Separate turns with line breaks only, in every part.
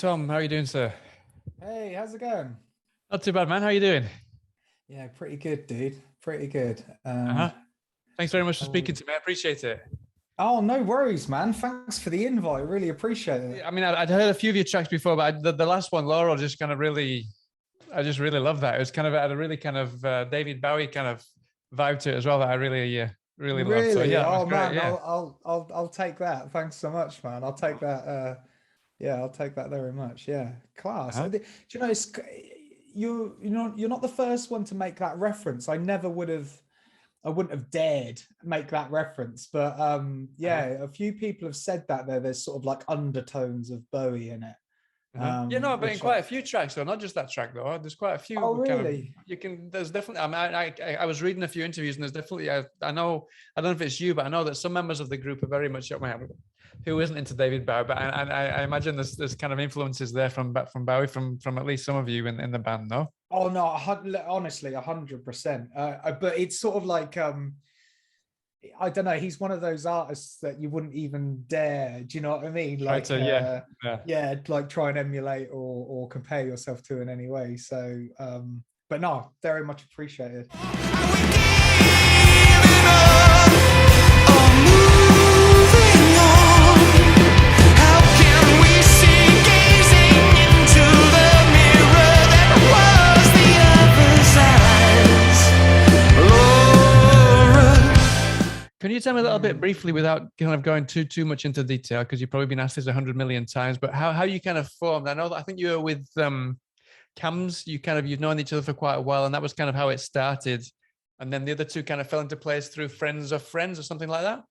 Tom. How are you doing, sir?
Hey, how's it going?
Not too bad, man. How are you doing?
Yeah, pretty good, dude. Pretty good.
Uh-huh. Thanks very much for speaking
Oh,
to me. I appreciate it.
oh, no worries, man. Thanks for the invite. Really appreciate it.
I mean, I'd heard a few of your tracks before, but the last one, Laurel, just kind of really, I just really love that. It was kind of had a really kind of David Bowie kind of vibe to it as well that I really, really loved. So
Really?
yeah, that was
Oh
great.
man,
Yeah.
I'll take that. Thanks so much, man. I'll take that. Yeah, I'll take that very much. Yeah, class.
Uh-huh.
Do you know, you're not the first one to make that reference. I wouldn't have dared make that reference, but
Uh-huh.
yeah, a few people have said that there's sort of like undertones of Bowie in it,
Uh-huh. Yeah, no, but in
which I,
quite a few tracks though, not just that track though. There's quite a
oh
few kind of
really?
you can. There's definitely. I mean, I was reading a few interviews and there's definitely. I know. I don't know if it's you, but I know that some members of the group are very much who isn't into David Bowie, but I imagine there's kind of influences there from Bowie from at least some of you in the band, no?
Oh no, honestly, 100%. But it's sort of like I don't know. He's one of those artists that you wouldn't even dare. Do you know what I mean?
Right. So yeah, yeah.
Yeah, like try and emulate or compare yourself to in any way. So, but no, very much appreciated.
Can you tell me a little bit briefly, without kind of going too much into detail, because you've probably been asked this 100 million times, but how you kind of formed? I know that I think you were with Cams. You've known each other for quite a while, and that was kind of how it started. And then the other two kind of fell into place through friends of friends or something like that.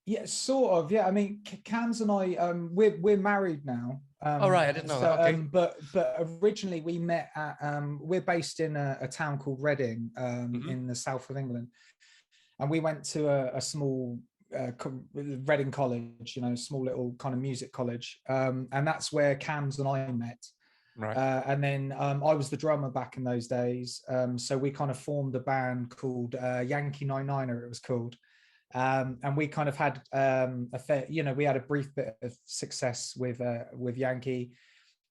Yeah, sort of. Yeah, I mean, Cams and I, we're married now.
Oh right, I didn't know that. Okay.
But originally we met at, we're based in a town called Reading,
Mm-hmm.
in the south of England, and we went to a small Reading college, small little kind of music college, and that's where Cams and I met.
Right.
And then I was the drummer back in those days, so we kind of formed a band called Yankee 99er, it was called. And we kind of had a fair, we had a brief bit of success with Yankee,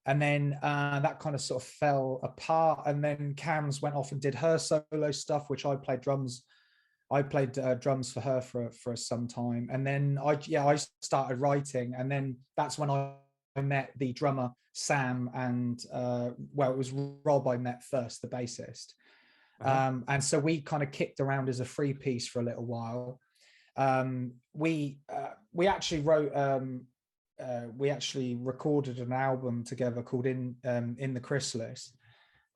and then that kind of sort of fell apart. And then Cams went off and did her solo stuff, which I played drums. I played drums for her for some time, and then I started writing, and then that's when I met the drummer Sam, and well, it was Rob I met first, the bassist.
Uh-huh.
And so we kind of kicked around as a free piece for a little while. We actually wrote we actually recorded an album together called in the Chrysalis,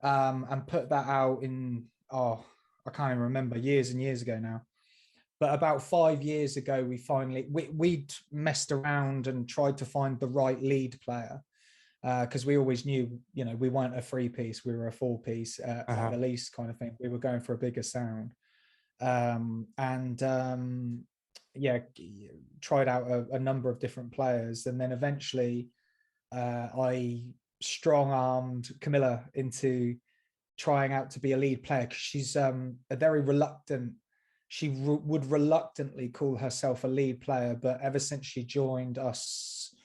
and put that out in, oh, I can't even remember, years and years ago now. But about 5 years ago, we'd messed around and tried to find the right lead player, because we always knew, we weren't a three piece, we were a four piece, at
Uh-huh.
the least, kind of thing. We were going for a bigger sound, and yeah, tried out a number of different players, and then eventually I strong armed Camilla into trying out to be a lead player, because she's a very reluctant. She would reluctantly call herself a lead player, but ever since she joined us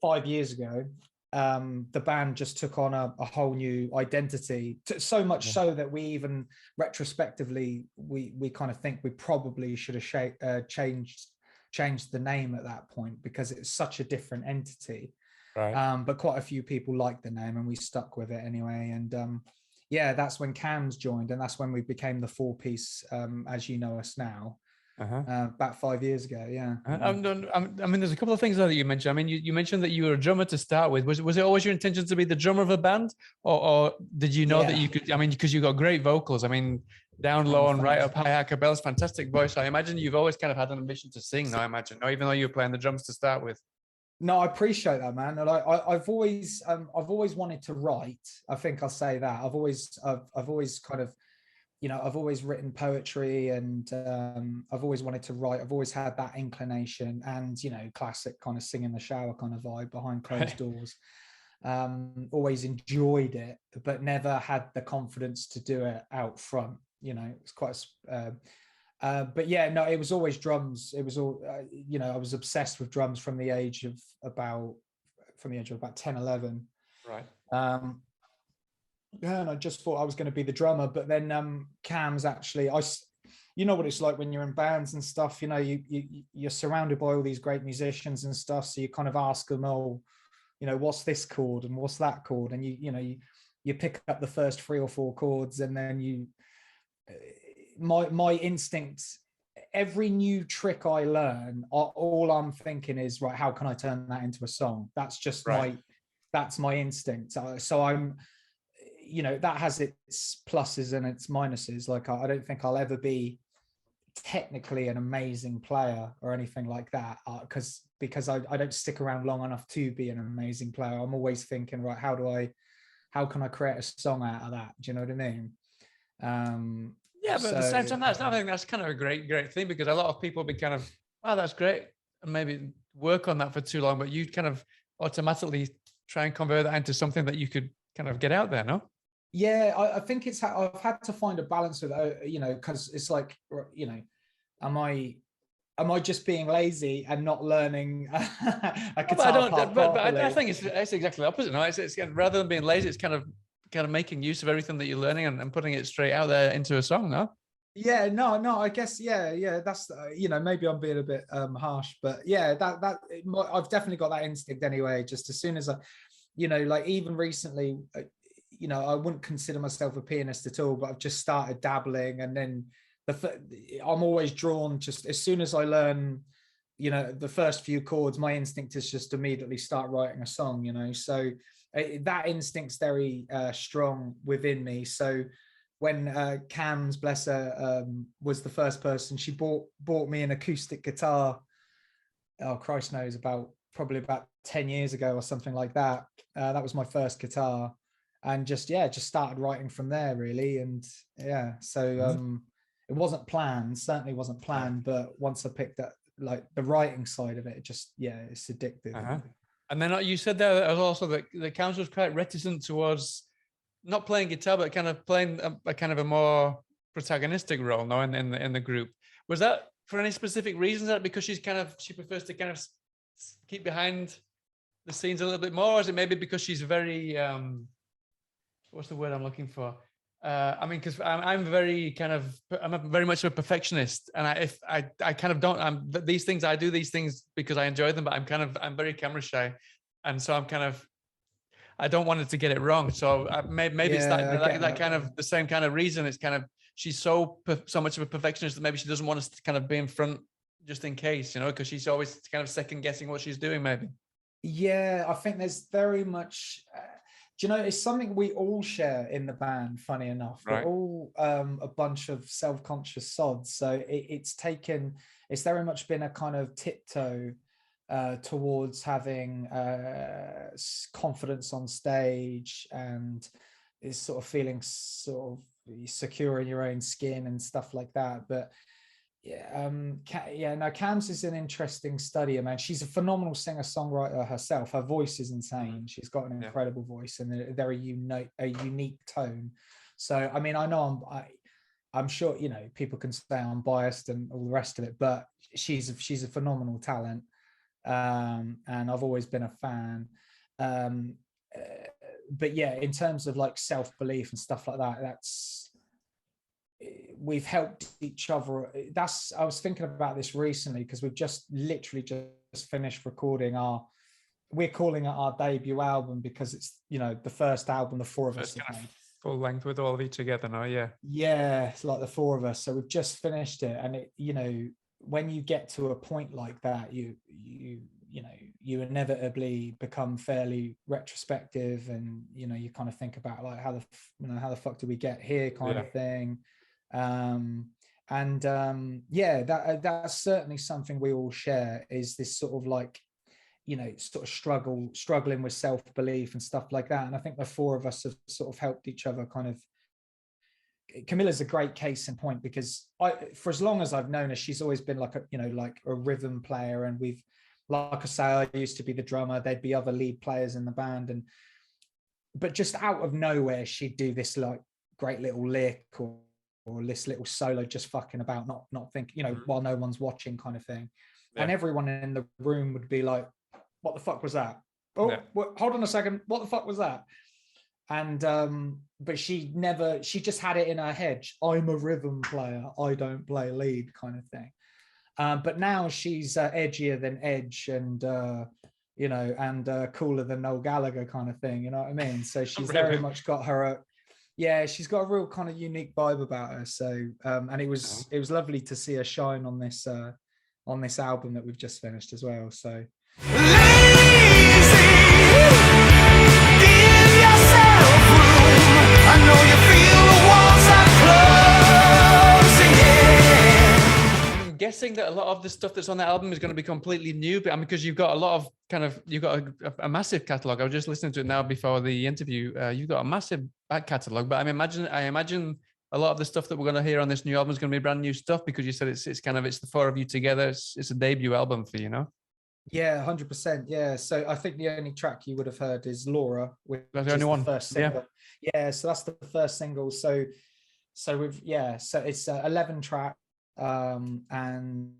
5 years ago, the band just took on a whole new identity. So much
Yeah.
so that we even retrospectively we kind of think we probably should have changed the name at that point, because it's such a different entity.
Right.
But quite a few people liked the name, and we stuck with it anyway. And yeah, that's when Cams joined, and that's when we became the four piece, as you know us now,
Uh-huh.
about 5 years ago. Yeah, yeah.
I mean, there's a couple of things that you mentioned. I mean, you mentioned that you were a drummer to start with. Was it always your intention to be the drummer of a band, or did you know that
Yeah.
you could? I mean, because you got great vocals. I mean, down
Oh,
low and right
thanks.
up high acapellas, fantastic voice. I imagine you've always kind of had an ambition to sing. No, I imagine, no, even though you were playing the drums to start with.
No, I appreciate that, man. And I've always wanted to write. I think I'll say that. I've always kind of, I've always written poetry, and I've always wanted to write. I've always had that inclination, and classic kind of sing in the shower kind of vibe behind closed doors. Always enjoyed it, but never had the confidence to do it out front. It's quite. But yeah, no, it was always drums. It was all, I was obsessed with drums from the age of about 10, 11.
Right.
Yeah, and I just thought I was going to be the drummer, but then Cam's actually, you know what it's like when you're in bands and stuff, you know, you're surrounded by all these great musicians and stuff, so you kind of ask them, oh, you know, what's this chord and what's that chord, and you pick up the first 3 or 4 chords, and then my instincts, every new trick I learn, all I'm thinking is, right, how can I turn that into a song? That's just that's my instinct. So I'm, you know, that has its pluses and its minuses. Like, I don't think I'll ever be technically an amazing player or anything like that, because I don't stick around long enough to be an amazing player. I'm always thinking, right, how can I create a song out of that? Do you know what I mean?
Yeah, but at the same time, I think that's kind of a great thing, because a lot of people be kind of, oh, that's great, and maybe work on that for too long, but you kind of automatically try and convert that into something that you could kind of get out there, no?
Yeah, I think I've had to find a balance with, you know, because it's like, you know, am I just being lazy and not learning a guitar part properly?
I think it's exactly the opposite. No, it's rather than being lazy, it's kind of making use of everything that you're learning and putting it straight out there into a song. No.
Yeah, no, I guess, yeah. That's, you know, maybe I'm being a bit harsh, but yeah, I've definitely got that instinct anyway. Just as soon as I, you know, like even recently, you know, I wouldn't consider myself a pianist at all, but I've just started dabbling, and then I'm always drawn, just as soon as I learn, you know, the first few chords, my instinct is just immediately start writing a song, you know. So that instinct's very strong within me. So when Cam's, bless her, was the first person, she bought me an acoustic guitar, oh Christ knows, probably about 10 years ago or something like that. That was my first guitar, and just started writing from there, really. And yeah, so it wasn't planned, certainly wasn't planned, but once I picked up like the writing side of it, it's addictive.
And then you said there was also that the Cams was quite reticent towards not playing guitar, but kind of playing a kind of a more protagonistic role now in the group. Was that for any specific reasons? That because she prefers to kind of keep behind the scenes a little bit more, or is it maybe because she's very what's the word I'm looking for? I mean, because I'm very much of a perfectionist, and I kind of don't. These things, I do these things because I enjoy them, but I'm very camera shy, and so I don't want it to get it wrong. So maybe it's that kind of the same kind of reason. It's kind of, she's so much of a perfectionist that maybe she doesn't want us to kind of be in front just in case, you know, because she's always kind of second guessing what she's doing, maybe.
Yeah, I think there's very much. Do you know, it's something we all share in the band, funny enough. Right. We're all a bunch of self-conscious sods. So it's very much been a kind of tiptoe towards having confidence on stage, and is sort of feeling sort of secure in your own skin and stuff like that. But Cam's is an interesting study, man. She's a phenomenal singer-songwriter herself. Her voice is insane. She's got an incredible voice and a very unique tone. So, I mean, I know I'm sure, you know, people can say I'm biased and all the rest of it, but she's a phenomenal talent, and I've always been a fan. But yeah, in terms of like self-belief and stuff like that, we've helped each other. I was thinking about this recently, because we've literally just finished recording we're calling it our debut album, because it's, you know, the first album the four of us have made.
Full length with all of you together now, yeah.
Yeah, it's like the four of us. So we've just finished it, and it, you know, when you get to a point like that, you inevitably become fairly retrospective, and you know, you kind of think about like how the fuck did we get here, kind of thing. That's certainly something we all share, is this sort of like, you know, sort of struggling with self-belief and stuff like that. And I think the four of us have sort of helped each other kind of. Camilla's a great case in point, because for as long as I've known her, she's always been like a rhythm player, and we've, like I say, I used to be the drummer, there'd be other lead players in the band, but just out of nowhere she'd do this like great little lick or this little solo, just fucking about, not think, you know, while no one's watching, kind of thing. And everyone in the room would be like, what the fuck was that? oh, hold on a second, what the fuck was that? And but she just had it in her head, I'm a rhythm player, I don't play lead, kind of thing. But now she's edgier than Edge, and you know, and cooler than Noel Gallagher, kind of thing, you know what I mean? So she's very much got her yeah, she's got a real kind of unique vibe about her. So and it was lovely to see her shine on this album that we've just finished as well. So
I know you feel the walls are closing in. I'm guessing that a lot of the stuff that's on the album is going to be completely new, but I mean, because you've got a lot of you've got a massive catalog. I was just listening to it now before the interview. You've got a massive back catalog, but I imagine a lot of the stuff that we're going to hear on this new album is going to be brand new stuff, because you said it's the four of you together. It's a debut album for you, know?
Yeah, 100%. Yeah. So I think the only track you would have heard is Laura, which
that's the only one.
First single. Yeah. So that's the first single. So it's 11 track, and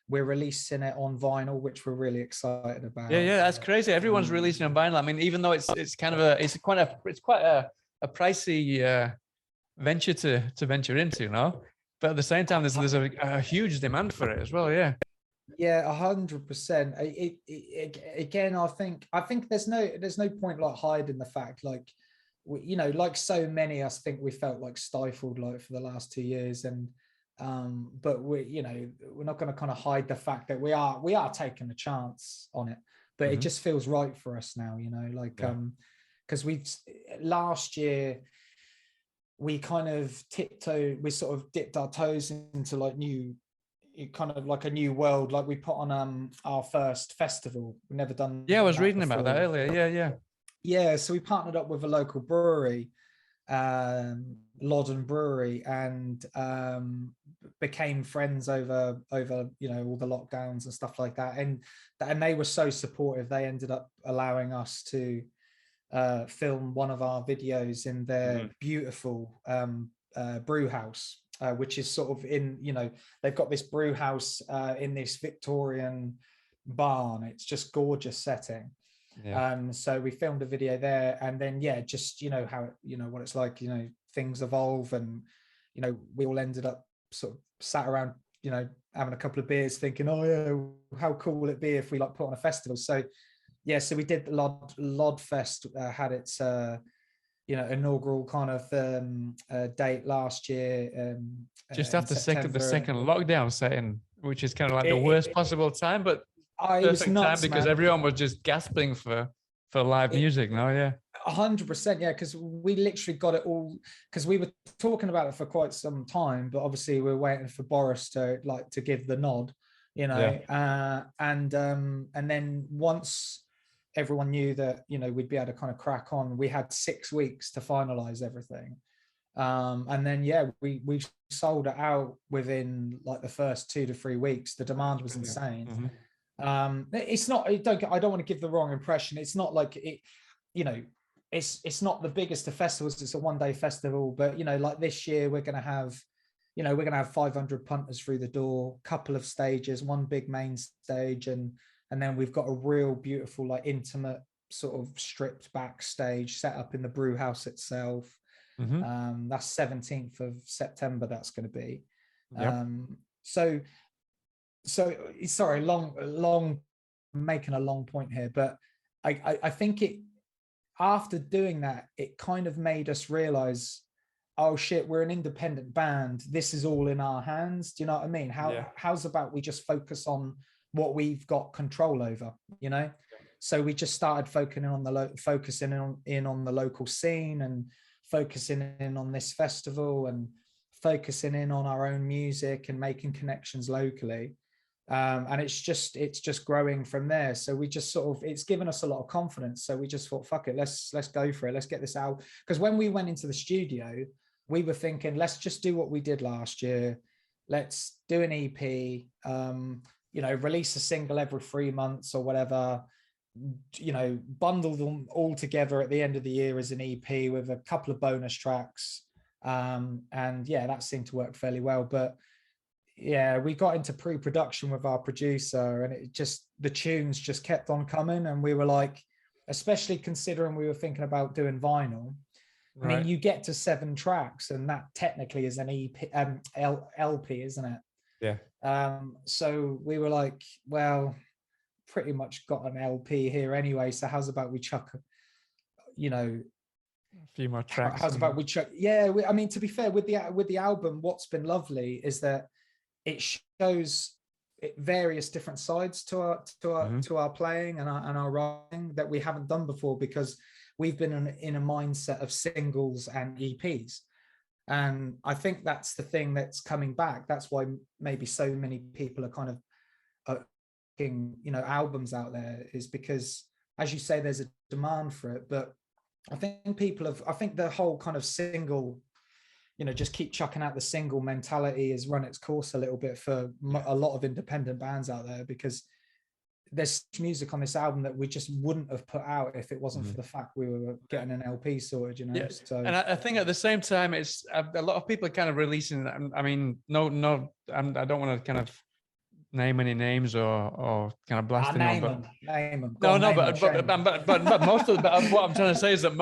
we're releasing it on vinyl, which we're really excited about.
Yeah, that's crazy. Everyone's releasing on vinyl. I mean, even though it's quite a pricey venture to venture into, no? But at the same time, there's a huge demand for it as well. Yeah.
Yeah, 100%. Again, I think there's no point like hiding the fact, like, you know, like so many, I think we felt like stifled like for the last 2 years, and but we're not going to kind of hide the fact that we are taking a chance on it, but it just feels right for us now, you know, like because last year we kind of sort of dipped our toes into like kind of like a new world. Like we put on our first festival. We've never done.
Yeah, I was reading about that earlier. Yeah.
So we partnered up with a local brewery, Loddon Brewery, and became friends over you know, all the lockdowns and stuff like that. And they were so supportive. They ended up allowing us to film one of our videos in their beautiful brew house. Which is sort of in, you know, they've got this brew house in this Victorian barn. It's just gorgeous setting. Yeah. So we filmed a video there, and then just, you know, how it, you know, what it's like, you know, things evolve, and you know, we all ended up sort of sat around, you know, having a couple of beers, thinking, oh yeah, how cool will it be if we like put on a festival? So so we did Lod Fest, had its you know, inaugural kind of date last year,
just after the second lockdown setting, which is kind of like the worst possible time, but perfect time, because everyone was just gasping for live music.
100%. Yeah, because we literally got it all, because we were talking about it for quite some time, but obviously we're waiting for Boris to give the nod, you know. And then once everyone knew that, you know, we'd be able to kind of crack on, we had 6 weeks to finalize everything, and then we sold it out within like the first 2 to 3 weeks. The demand was insane. It's not, I don't want to give the wrong impression. It's not like it, you know, it's not the biggest of festivals. It's a one-day festival, but you know, like this year we're going to have 500 punters through the door, couple of stages, one big main stage, and then we've got a real beautiful, like intimate sort of stripped back stage set up in the brew house itself. That's 17th of September. That's going to be. So sorry, long making a long point here, but I think after doing that, it kind of made us realize, oh shit, we're an independent band. This is all in our hands. Do you know what I mean? How's about we just focus on what we've got control over, you know? So we just started focusing on the local scene, and focusing in on this festival, and focusing in on our own music, and making connections locally. And it's just growing from there. So we just sort of, it's given us a lot of confidence. So we just thought, fuck it, let's go for it. Let's get this out. Because when we went into the studio, we were thinking, let's just do what we did last year. Let's do an EP, you know, release a single every 3 months or whatever, you know, bundle them all together at the end of the year as an EP with a couple of bonus tracks. And that seemed to work fairly well. But yeah, we got into pre-production with our producer, and the tunes just kept on coming, and we were like, especially considering we were thinking about doing vinyl. I mean,
Right.
you get to 7 tracks, and that technically is an LP, isn't it?
Yeah.
So we were like, well, pretty much got an LP here anyway. So how's about we chuck,
A few more tracks.
how's about we chuck? Yeah, I mean, to be fair, with the album, what's been lovely is that it shows various different sides to our playing and our writing that we haven't done before, because we've been in a mindset of singles and EPs. And I think that's the thing that's coming back. That's why maybe so many people are kind of albums out there, is because, as you say, there's a demand for it. But I think I think the whole kind of single, just keep chucking out the single mentality has run its course a little bit for a lot of independent bands out there, because there's music on this album that we just wouldn't have put out if it wasn't for the fact we were getting an LP sorted,
Yeah.
So,
and I think at the same time, it's a lot of people are kind of releasing. I mean, I don't want to kind of name any names or kind of blast anyone.
Name them.
But most of what I'm trying to say is that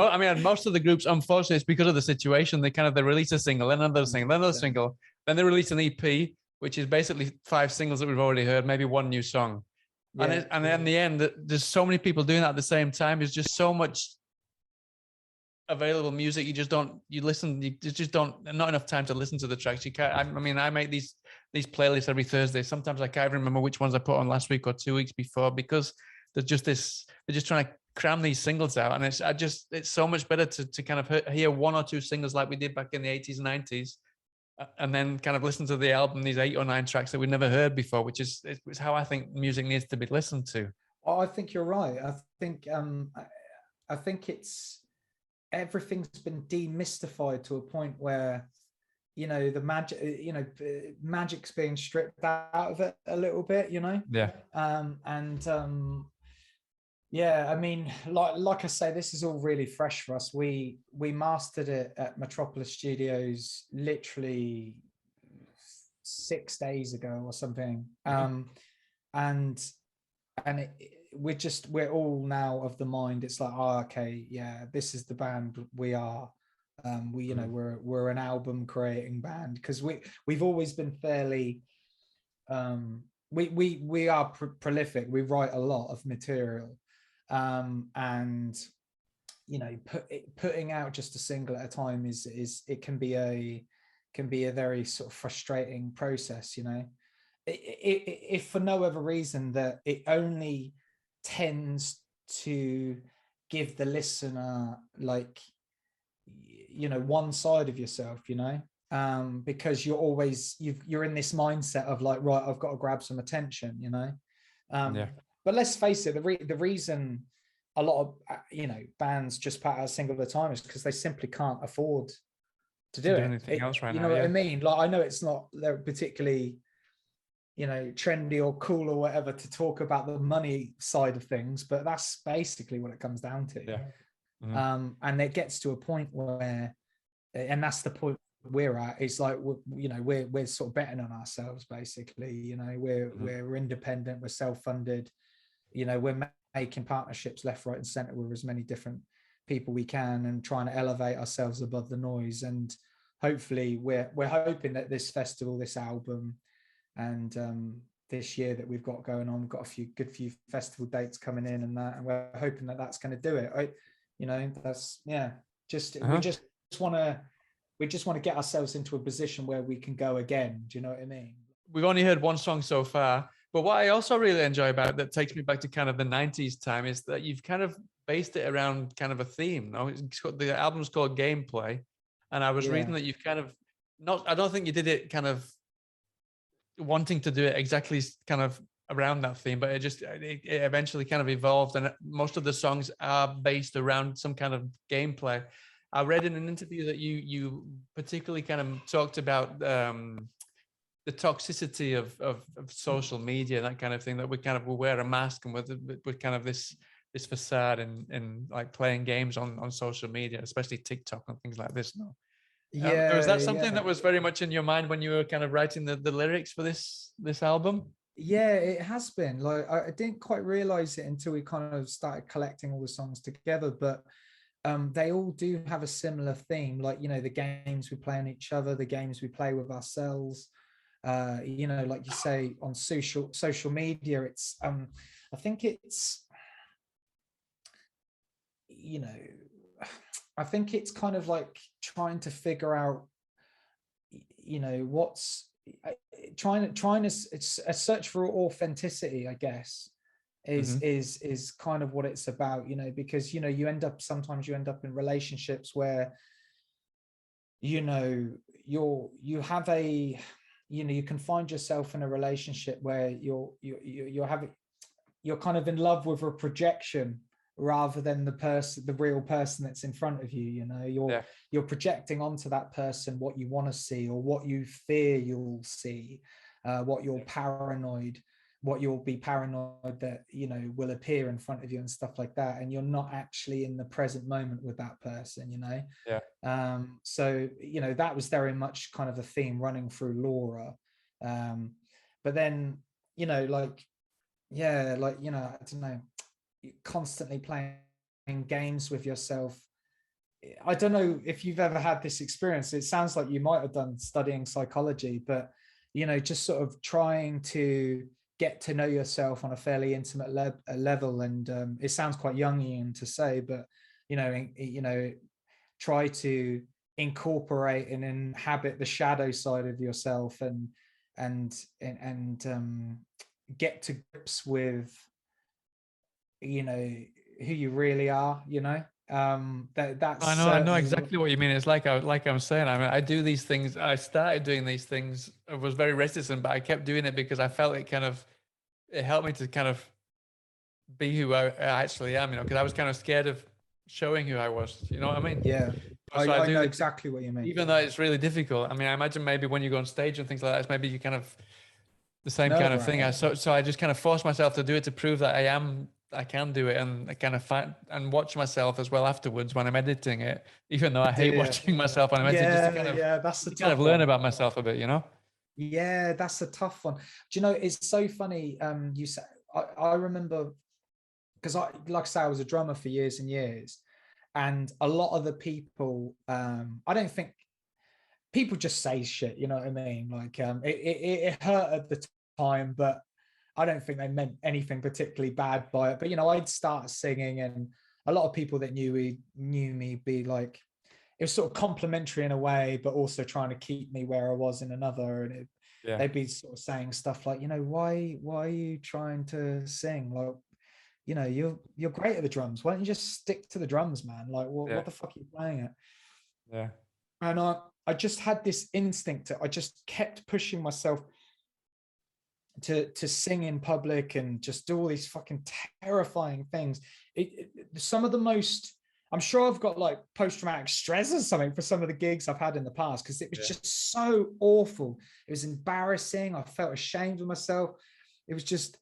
most of the groups, unfortunately, it's because of the situation. They release a single, then another single, then another single, then they release an EP, which is basically 5 singles that we've already heard, maybe 1 new song. Yeah, and in the end, there's so many people doing that at the same time. There's just so much available music. You just don't not enough time to listen to the tracks. You can't. I make these playlists every Thursday. Sometimes I can't even remember which ones I put on last week or 2 weeks before, because they're just trying to cram these singles out. And it's so much better to kind of hear 1 or 2 singles like we did back in the 80s and 90s. And then kind of listen to the album, these 8 or 9 tracks that we'd never heard before, which is how I think music needs to be listened to.
Oh, I think you're right. I think it's, everything's been demystified to a point where, the magic, magic's being stripped out of it a little bit,
Yeah.
Yeah, I mean, like I say, this is all really fresh for us. We mastered it at Metropolis Studios literally 6 days ago or something. And we're all now of the mind. It's like, oh, okay, yeah, this is the band we are. We're an album creating band, because we've always been fairly. We are prolific. We write a lot of material. And putting out just a single at a time is it can be a very sort of frustrating process, if for no other reason that it only tends to give the listener one side of yourself, because you're in this mindset of like, right, I've got to grab some attention, But let's face it, the reason a lot of bands just put out a single at a time is because they simply can't afford to do
anything else right now.
You know what I mean? Like, I know it's not, they're particularly trendy or cool or whatever to talk about the money side of things, but that's basically what it comes down to.
Yeah.
Mm-hmm. And it gets to a point where, and that's the point we're at, it's like, we're sort of betting on ourselves, basically. We're independent, we're self-funded. We're making partnerships left, right, and center with as many different people we can, and trying to elevate ourselves above the noise. And hopefully, we're hoping that this festival, this album, and this year that we've got going on, we've got a good few festival dates coming in, and we're hoping that that's going to do it. That's we just want to get ourselves into a position where we can go again. Do you know what I mean?
We've only heard 1 song so far. But what I also really enjoy about it, that takes me back to kind of the 90s time, is that you've kind of based it around kind of a theme. The album's called Gameplay. And I was reading that you've kind of I don't think you did it kind of wanting to do it exactly kind of around that theme, but it eventually kind of evolved. And most of the songs are based around some kind of gameplay. I read in an interview that you particularly kind of talked about the toxicity of social media, that kind of thing, that we wear a mask, and with kind of this facade and like playing games on social media, especially TikTok and things like this now. Was
Yeah,
that something
yeah.
that was very much in your mind when you were kind of writing the lyrics for this album?
Yeah, it has been. Like I didn't quite realize it until we kind of started collecting all the songs together, but they all do have a similar theme, like, you know, the games we play on each other, the games we play with ourselves. You know, like you say, on social media, it's I think it's, you know, I think it's kind of like trying to figure out, you know, what's trying to it's a search for authenticity, I guess,
Hmm.
is kind of what it's about, you know, because, you know, sometimes you end up in relationships where, you know, you have a, you know, you can find yourself in a relationship where you're having, you're kind of in love with a projection rather than the real person that's in front of you. You know,
Yeah.
you're projecting onto that person what you want to see or what you fear you'll see, what you're paranoid, what you'll be paranoid that, you know, will appear in front of you and stuff like that, and you're not actually in the present moment with that person, you know.
Yeah.
So, you know, that was very much kind of a theme running through Laura. But then, you know, like, yeah, like, you know, I don't know, constantly playing games with yourself. I don't know if you've ever had this experience. It sounds like you might have done studying psychology, but, you know, just sort of trying to get to know yourself on a fairly intimate level. And it sounds quite Jungian to say, but, you know, try to incorporate and inhabit the shadow side of yourself, and get to grips with, you know, who you really are, you know. That's
I know
certainly
exactly what you mean. It's like I'm saying. I mean, I do these things. I started doing these things. I was very reticent, but I kept doing it because I felt it helped me to kind of be who I actually am. You know, because I was kind of scared of showing who I was. You know what I mean?
yeah.
So I
I know
do,
exactly what you mean.
even though it's really difficult. I mean, I imagine maybe when you go on stage and things like that, it's maybe you kind of the
It's
same kind
nerve
of thing.
wracking.
So I just kind of force myself to do it to prove that I can do it, and I kind of find and watch myself as well afterwards when I'm editing it, even though I hate
Yeah,
watching myself when I'm editing,
yeah, that's a
just to kind of
tough
learn
one.
about myself a bit, you know?
Yeah, that's a tough one. Do you know, it's so funny. You said, I remember, because like I say, I was a drummer for years and years, and a lot of the people, I don't think people just say shit, you know what I mean? Like, it hurt at the time, but I don't think they meant anything particularly bad by it. But, you know, I'd start singing, and a lot of people that knew me be like, it was sort of complimentary in a way, but also trying to keep me where I was in another. And
Yeah,
they'd be sort of saying stuff like, you know, why are you trying to sing? Like, you know, you're great at the drums. Why don't you just stick to the drums, man? Like,
yeah,
what the fuck are you playing at?
yeah,
And I just had this instinct. I just kept pushing myself to sing in public and just do all these fucking terrifying things. Some of the most, I'm sure I've got like post-traumatic stress or something for some of the gigs I've had in the past, because it was
yeah,
just so awful. It was embarrassing. I felt ashamed of myself. It was just,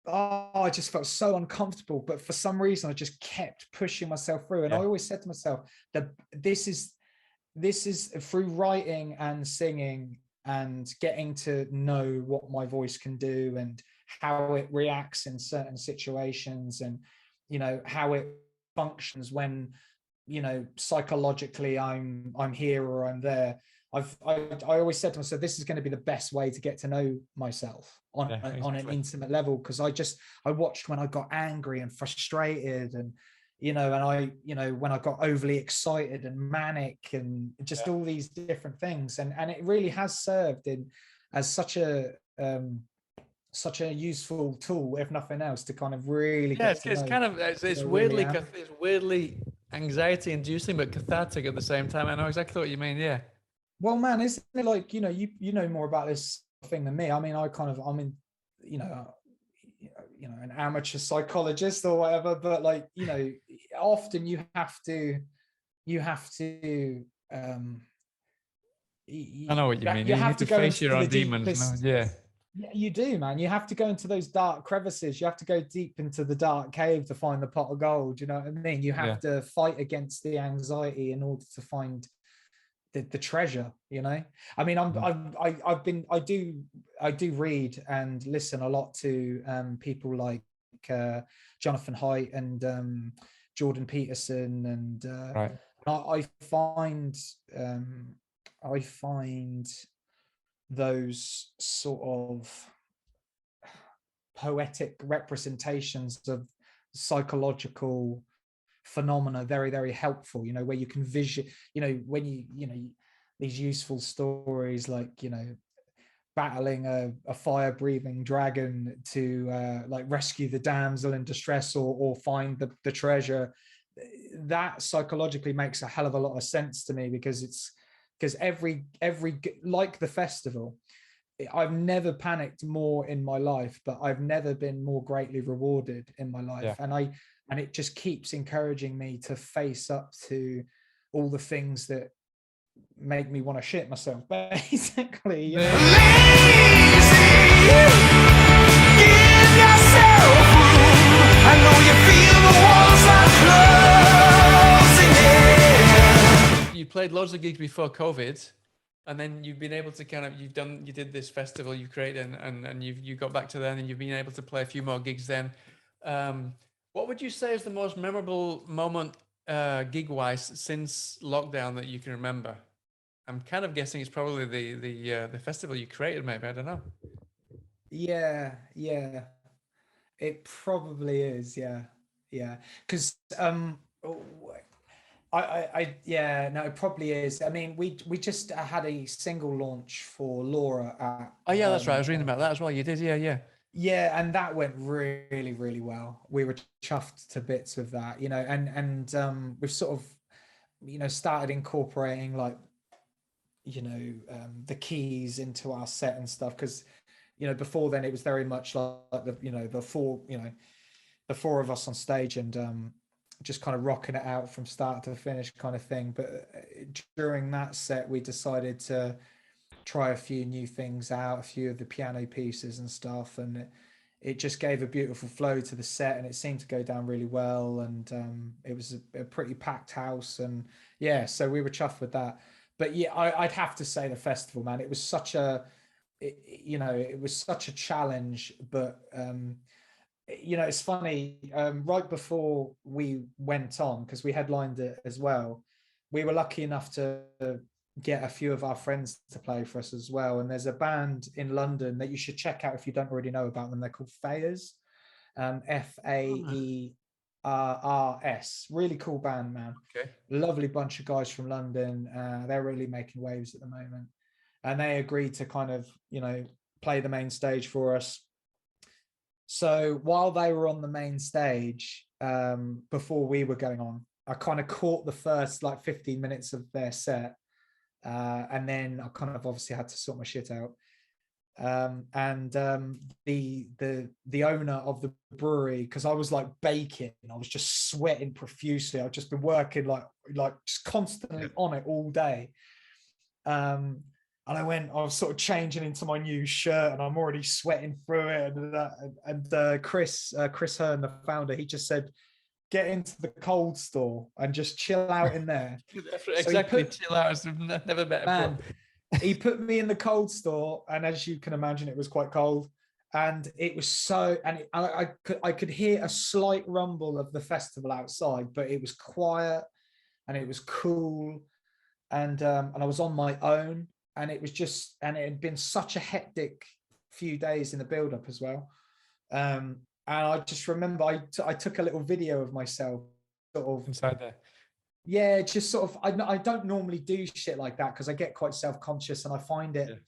oh, I just felt so uncomfortable. But for some reason, I just kept pushing myself through. And I
yeah,
always said to myself that this is through writing and singing and getting to know what my voice can do and how it reacts in certain situations, and, you know, how it functions when, you know, psychologically I'm here or I'm there. I always said to myself, this is going to be the best way to get to know myself
yeah,
on an
exactly.
intimate level, because I watched when I got angry and frustrated, and, you know, and you know, when I got overly excited and manic and just
Yeah.
all these different things, and it really has served in as such a useful tool, if nothing else, to kind of really
Yeah,
get to
it's
know
kind of
who I really am.
it's weirdly anxiety inducing but cathartic at the same time. I know exactly what you mean. Yeah,
Well, man, isn't it like, you know, you know more about this thing than me? I mean, I'm in, you know, an amateur psychologist or whatever, but, like, you know, often you have to um
I know what you mean.
you
You
have
need
to
to
go
face
into
your
the
own demons. No,
deepest.
yeah,
Yeah, you do, man. You have to go into those dark crevices. You have to go deep into the dark cave to find the pot of gold. You know what I mean? You
yeah,
have to fight against the anxiety in order to find the treasure, you know. I mean, I do read and listen a lot to people like Jonathan Haidt and Jordan Peterson, and
Right.
I find those sort of poetic representations of psychological phenomena very, very helpful, you know, where you can you know, when you know, these useful stories like, you know, battling a fire breathing dragon to like rescue the damsel in distress, or find the treasure. That psychologically makes a hell of a lot of sense to me, because every like the festival, I've never panicked more in my life, but I've never been more greatly rewarded in my life.
Yeah.
And it just keeps encouraging me to face up to all the things that make me want to shit myself, basically, you know?
You played loads of gigs before COVID, and then you've been able to you did this festival you created, and you got back to then, and you've been able to play a few more gigs then. What would you say is the most memorable moment gig wise since lockdown that you can remember? I'm kind of guessing it's probably the festival you created, maybe. I don't know.
Yeah, it probably is. Yeah, because yeah, no, it probably is. I mean, we just had a single launch for Laura at
Oh yeah, that's right. I was reading about that as well. You did, yeah.
Yeah, and that went really, really well. We were chuffed to bits with that, you know, and we've sort of, you know, started incorporating, like, you know, the keys into our set and stuff, because, you know, before then it was very much like the four of us on stage, and just kind of rocking it out from start to finish kind of thing. But during that set, we decided to try a few new things out, a few of the piano pieces and stuff, and it just gave a beautiful flow to the set, and it seemed to go down really well. And it was a pretty packed house, and yeah, so we were chuffed with that. But yeah, I'd have to say the festival, man, it was such a, you know, it was such a challenge. But you know, it's funny, right before we went on, because we headlined it as well, we were lucky enough to get a few of our friends to play for us as well. And there's a band in London that you should check out if you don't already know about them. They're called Faers, Faers. Really cool band, man.
Okay.
Lovely bunch of guys from London. They're really making waves at the moment. And they agreed to kind of, you know, play the main stage for us. So while they were on the main stage, before we were going on, I kind of caught the first like 15 minutes of their set. And then I kind of obviously had to sort my shit out. And the owner of the brewery, because I was like baking, I was just sweating profusely. I've just been working like just constantly on it all day. And I was sort of changing into my new shirt, and I'm already sweating through it. And Chris Hearn, the founder, he just said, get into the cold store and just chill out in there.
Exactly, chill out. I've never met
man. He put me in the cold store, and as you can imagine, it was quite cold. And it was so, and I could hear a slight rumble of the festival outside, but it was quiet and it was cool. And I was on my own, and it was just, and it had been such a hectic few days in the build-up as well. And I just remember I took a little video of myself sort of
inside there.
Yeah, just sort of, I don't normally do shit like that because I get quite self-conscious, and I find it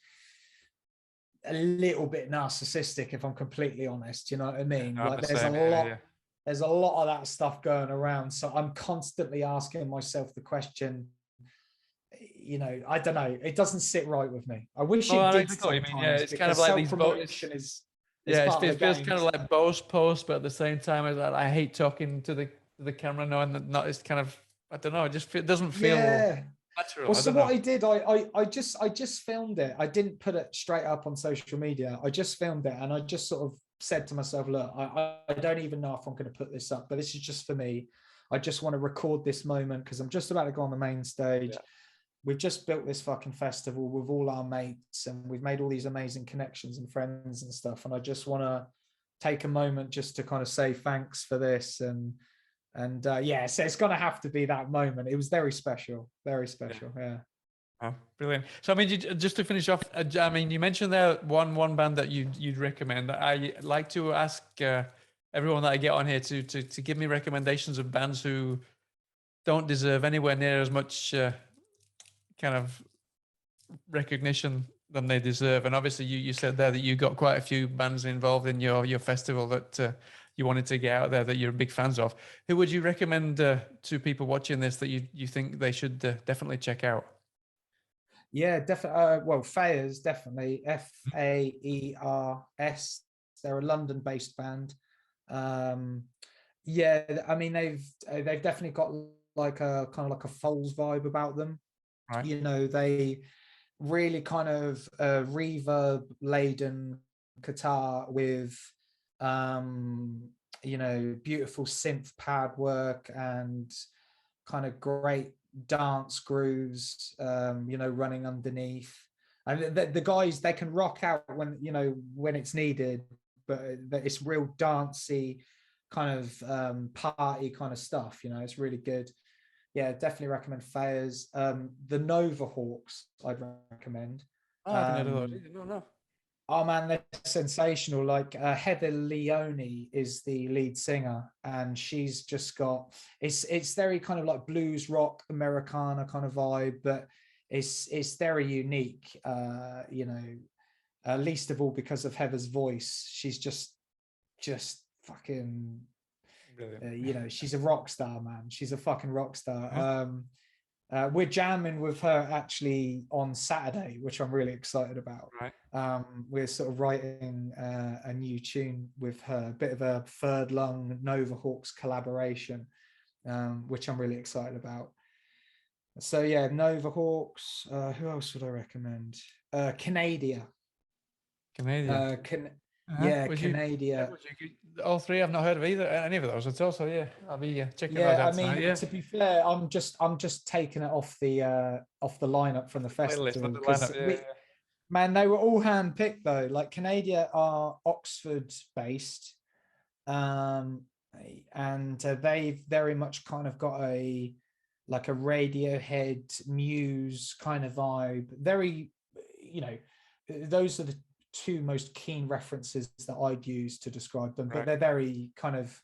a little bit narcissistic, if I'm completely honest. You know what I mean?
Yeah,
like there's a lot of that stuff going around. So I'm constantly asking myself the question, you know, I don't know. It doesn't sit right with me. I wish it did sometimes.
It's kind of like these
self-promotion is
it feels kind of like boast post, but at the same time, I hate talking to the camera knowing that not, it's kind of, I don't know, it doesn't feel natural.
Well, so what I did, I just filmed it. I didn't put it straight up on social media. I just filmed it, and I just sort of said to myself, look, I don't even know if I'm going to put this up, but this is just for me. I just want to record this moment because I'm just about to go on the main stage. we've just built this fucking festival with all our mates, and we've made all these amazing connections and friends and stuff. And I just want to take a moment just to kind of say thanks for this. And yeah, so it's going to have to be that moment. It was very special, very special. Yeah.
Oh, brilliant. So, I mean, just to finish off, I mean, you mentioned there one band that you'd recommend. I like to ask everyone that I get on here to give me recommendations of bands who don't deserve anywhere near as much kind of recognition than they deserve. And obviously, you said there that you got quite a few bands involved in your festival that you wanted to get out there that you're big fans of. Who would you recommend to people watching this that you think they should definitely check out?
Yeah, definitely. Well, Faers, definitely. Faers. They're a London-based band. Yeah, I mean they've definitely got like a kind of like a Foals vibe about them.
Right.
You know, they really kind of reverb laden guitar with you know, beautiful synth pad work and kind of great dance grooves, you know, running underneath. And the guys, they can rock out when, you know, when it's needed, but it's real dancey kind of party kind of stuff. You know, it's really good. Yeah, definitely recommend Faers. The Nova Hawks, I'd recommend.
Oh, I haven't heard of those. No.
Oh man, they're sensational. Like Heather Leone is the lead singer, and she's just got it's very kind of like blues rock Americana kind of vibe, but it's very unique. You know, least of all because of Heather's voice. She's just fucking you know, she's a rock star, man. She's a fucking rock star. We're jamming with her actually on Saturday, which I'm really excited about.
Right.
We're sort of writing a new tune with her, a bit of a Third Lung Nova Hawks collaboration, which I'm really excited about. So yeah, Nova Hawks. Who else would I recommend? Canada. Canada.
All three I've not heard of either, any of those at all. So yeah, I'll be checking those out.
I mean,
tonight, yeah.
To be fair, I'm just taking it off the lineup from the festival because man, they were all handpicked though. Like Canada are Oxford based, and they've very much kind of got a Radiohead Muse kind of vibe. Very, you know, those are the two most keen references that I'd use to describe them, but they're very kind of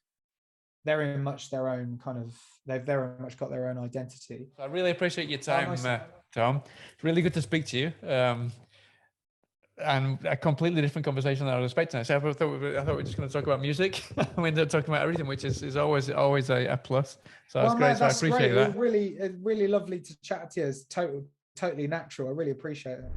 very much their own kind of, they've very much got their own identity.
I really appreciate your time, Tom. It's really good to speak to you. And a completely different conversation than I was expecting. I thought we were just going to talk about music. We ended up talking about everything, which is always a plus. So that's great. So I appreciate that.
Really lovely to chat to you. It's totally natural. I really appreciate it.